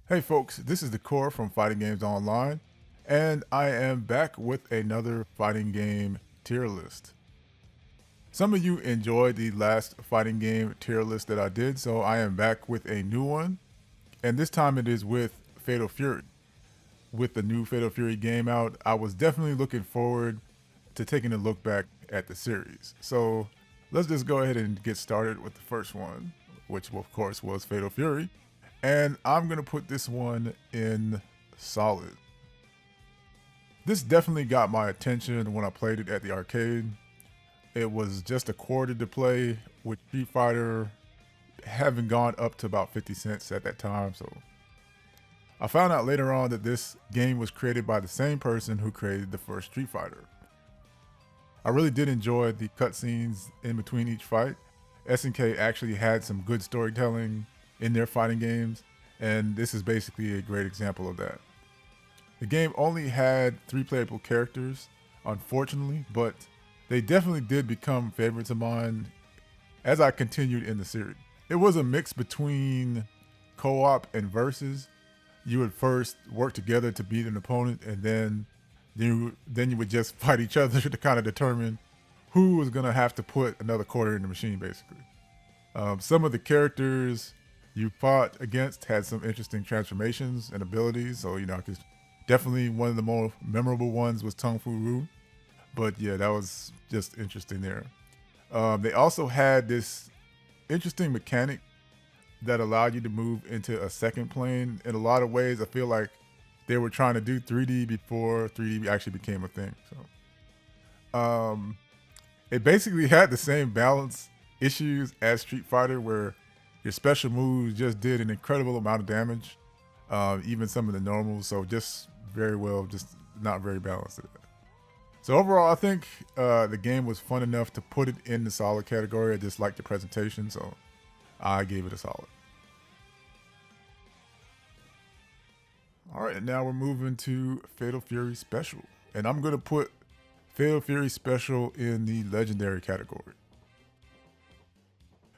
Hey folks, this is the Core from Fighting Games Online, and I am back with another fighting game tier list. Some of you enjoyed the last fighting game tier list that I did, so I am back with a new one, and this time it is with Fatal Fury. With the new Fatal Fury game out, I was definitely looking forward to taking a look back at the series. So let's just go ahead and get started with the first one, which of course was Fatal Fury. And I'm going to put this one in solid. This definitely got my attention when I played it at the arcade. It was just accorded to play with Street Fighter having gone up to about 50 cents at that time. So I found out later on that this game was created by the same person who created the first Street Fighter. I really did enjoy the cutscenes in between each fight. SNK actually had some good storytelling in their fighting games, and this is basically a great example of that. The game only had 3 playable characters, unfortunately, but they definitely did become favorites of mine as I continued in the series. It was a mix between co-op and versus. You would first work together to beat an opponent, and then you would just fight each other to kind of determine who was going to have to put another quarter in the machine, basically. Some of the characters you fought against had some interesting transformations and abilities. So, because definitely one of the more memorable ones was Tung Fu Ru. But yeah, that was just interesting there. They also had this interesting mechanic that allowed you to move into a second plane. In a lot of ways, I feel like they were trying to do 3D before 3D actually became a thing. So, it basically had the same balance issues as Street Fighter, where your special moves just did an incredible amount of damage, even some of the normals. So just very well, just not very balanced. So overall, I think the game was fun enough to put it in the solid category. I just liked the presentation, so I gave it a solid. All right, and now we're moving to Fatal Fury Special, and I'm gonna put Fatal Fury Special in the legendary category.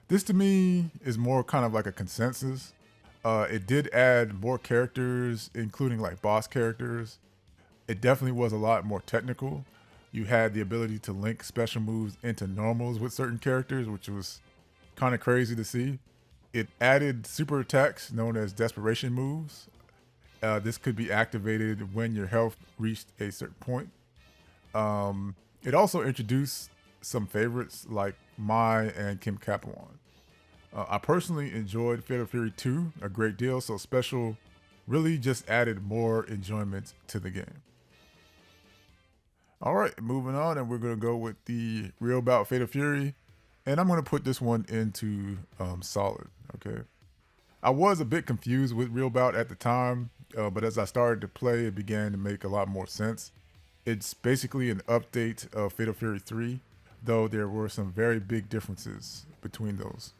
This to me is more kind of like a consensus. It did add more characters, including like boss characters. It definitely was a lot more technical. You had the ability to link special moves into normals with certain characters, which was kind of crazy to see. It added super attacks known as desperation moves. This could be activated when your health reached a certain point. It also introduced some favorites like Mai and Kim Kapawan. I personally enjoyed Fatal Fury 2 a great deal, so Special really just added more enjoyment to the game. All right, moving on, and we're going to go with the Real Bout Fatal Fury, and I'm going to put this one into solid, okay? I was a bit confused with Real Bout at the time, but as I started to play, it began to make a lot more sense. It's basically an update of Fatal Fury 3, though there were some very big differences between those.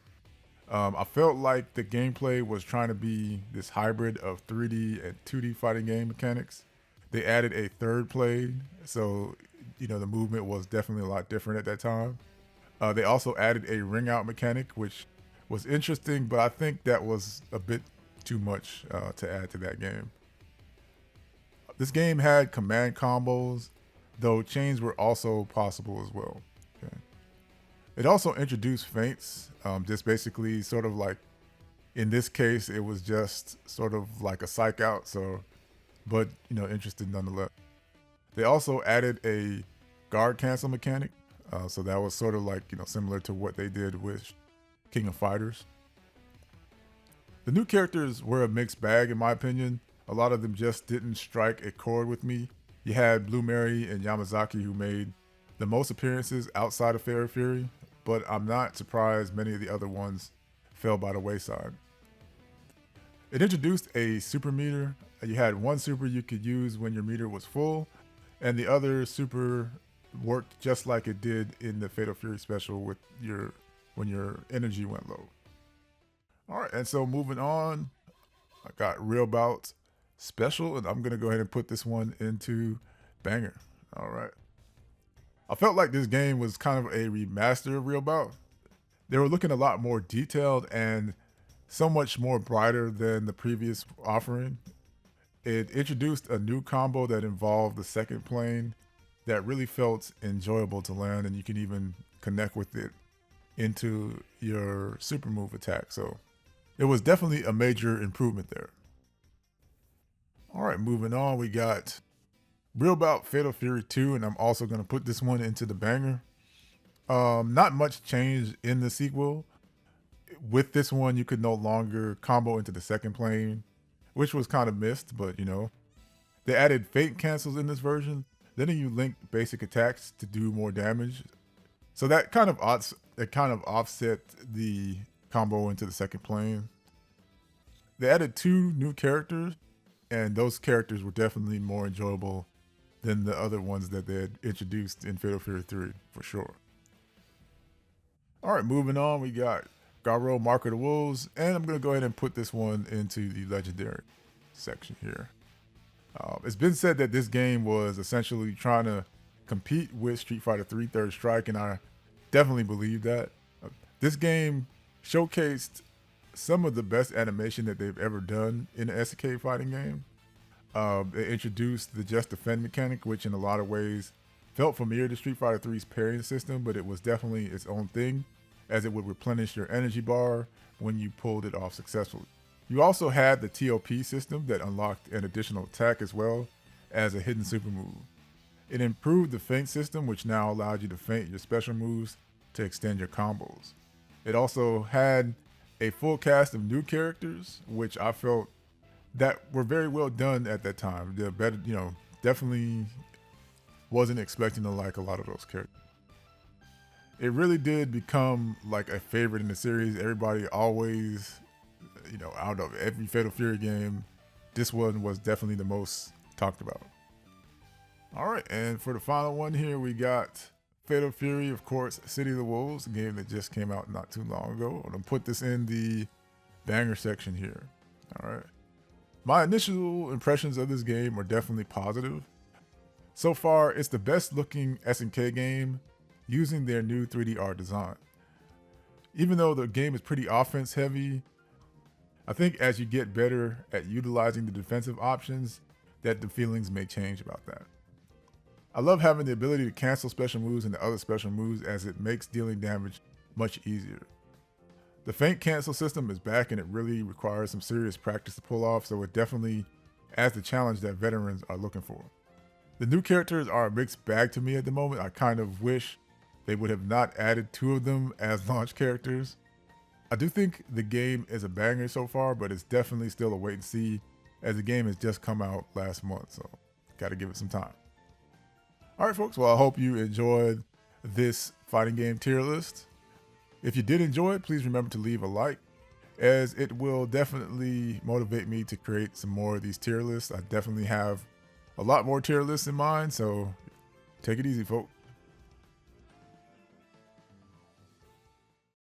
I felt like the gameplay was trying to be this hybrid of 3D and 2D fighting game mechanics. They added a third plane, so the movement was definitely a lot different at that time. They also added a ring out mechanic, which was interesting, but I think that was a bit too much to add to that game. This game had command combos, though chains were also possible as well. Okay. It also introduced feints, just basically sort of like, in this case, it was just sort of like a psych out, so, but interesting nonetheless. They also added a guard cancel mechanic, so that was sort of like, similar to what they did with King of Fighters. The new characters were a mixed bag in my opinion. A lot of them just didn't strike a chord with me. You had Blue Mary and Yamazaki who made the most appearances outside of Fatal Fury, but I'm not surprised many of the other ones fell by the wayside. It introduced a super meter. You had one super you could use when your meter was full, and the other super worked just like it did in the Fatal Fury special with when your energy went low. All right, and so moving on, I got Real Bout Special, and I'm gonna go ahead and put this one into banger. All right. I felt like this game was kind of a remaster of Real Bout. They were looking a lot more detailed, and so much more brighter than the previous offering. It introduced a new combo that involved the second plane that really felt enjoyable to land, and you can even connect with it into your super move attack. So it was definitely a major improvement there. All right, moving on, we got Bout Fatal Fury 2, and I'm also going to put this one into the banger. Not much change in the sequel. With this one, you could no longer combo into the second plane, which was kind of missed, but you know. They added fate cancels in this version, letting you link basic attacks to do more damage. So that kind of offset the combo into the second plane. They added 2 new characters, and those characters were definitely more enjoyable than the other ones that they had introduced in Fatal Fury 3, for sure. All right, moving on, we got Garou Mark of the Wolves, and I'm going to go ahead and put this one into the legendary section here. It's been said that this game was essentially trying to compete with Street Fighter 3 Third Strike, and I definitely believe that. This game showcased some of the best animation that they've ever done in an SNK fighting game. They introduced the Just Defend mechanic, which in a lot of ways felt familiar to Street Fighter 3's parrying system, but it was definitely its own thing, as it would replenish your energy bar when you pulled it off successfully. You also had the TOP system that unlocked an additional attack as well as a hidden super move. It improved the feint system, which now allowed you to feint your special moves to extend your combos. It also had a full cast of new characters, which I felt that were very well done at that time. They're better, you know, definitely wasn't expecting to like a lot of those characters. It really did become like a favorite in the series. Everybody always, you know, out of every Fatal Fury game, this one was definitely the most talked about. All right, and for the final one here, we got Fatal Fury, of course, City of the Wolves, a game that just came out not too long ago. I'm gonna put this in the banger section here. All right. My initial impressions of this game are definitely positive. So far, it's the best looking SNK game using their new 3D art design. Even though the game is pretty offense heavy, I think as you get better at utilizing the defensive options, that the feelings may change about that. I love having the ability to cancel special moves into other special moves, as it makes dealing damage much easier. The feint cancel system is back, and it really requires some serious practice to pull off, so it definitely adds the challenge that veterans are looking for. The new characters are a mixed bag to me at the moment. I kind of wish they would have not added 2 of them as launch characters. I do think the game is a banger so far, but it's definitely still a wait and see, as the game has just come out last month, so gotta give it some time. All right, folks, well, I hope you enjoyed this fighting game tier list. If you did enjoy it, please remember to leave a like, as it will definitely motivate me to create some more of these tier lists. I definitely have a lot more tier lists in mind, so take it easy, folks.